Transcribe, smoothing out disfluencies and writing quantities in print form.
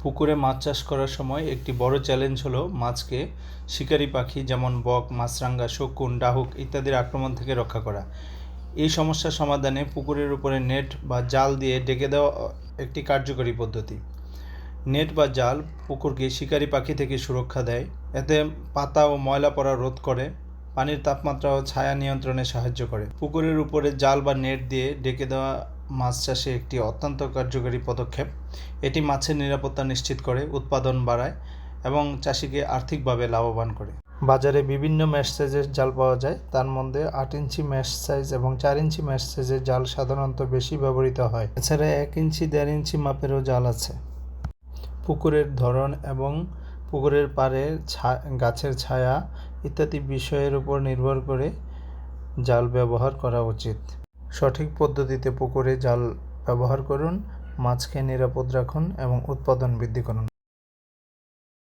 পুকুরে মাছ চাষ করার সময় একটি বড় চ্যালেঞ্জ হলো মাছকে শিকারী পাখি যেমন বক, মাছরাঙা, শকুন, ডাহুক ইত্যাদির আক্রমণ থেকে রক্ষা করা। এই সমস্যা সমাধানে পুকুরের উপরে নেট বা জাল দিয়ে ঢেকে দেওয়া একটি কার্যকরী পদ্ধতি। নেট বা জাল পুকুরকে শিকারী পাখি থেকে সুরক্ষা দেয়, এতে পাতা ও ময়লা পড়া রোধ করে, পানির তাপমাত্রা ও ছায়া নিয়ন্ত্রণে সাহায্য করে। পুকুরের উপরে জাল বা নেট দিয়ে ঢেকে দেওয়া মাছ চাষে একটি অত্যন্ত কার্যকরী পদক্ষেপ। এটি মাছের নিরাপত্তা নিশ্চিত করে, উৎপাদন বাড়ায় এবং চাষিকে আর্থিকভাবে লাভবান করে। বাজারে বিভিন্ন ম্যাশ সাইজের জাল পাওয়া যায়, তার মধ্যে 8 ইঞ্চি ম্যাশ সাইজ এবং 4 ইঞ্চি ম্যাশ সাইজের জাল সাধারণত বেশি ব্যবহৃত হয়। এছাড়া 1 ইঞ্চি 1.5 ইঞ্চি মাপেরও জাল আছে। পুকুরের ধরন এবং পুকুরের পাড়ে গাছের ছায়া ইত্যাদি বিষয়ের উপর নির্ভর করে জাল ব্যবহার করা উচিত। সঠিক পদ্ধতিতে পুকুরে জাল ব্যবহার করুন, মাছকে নিরাপদ রাখুন এবং উৎপাদন বৃদ্ধি করুন।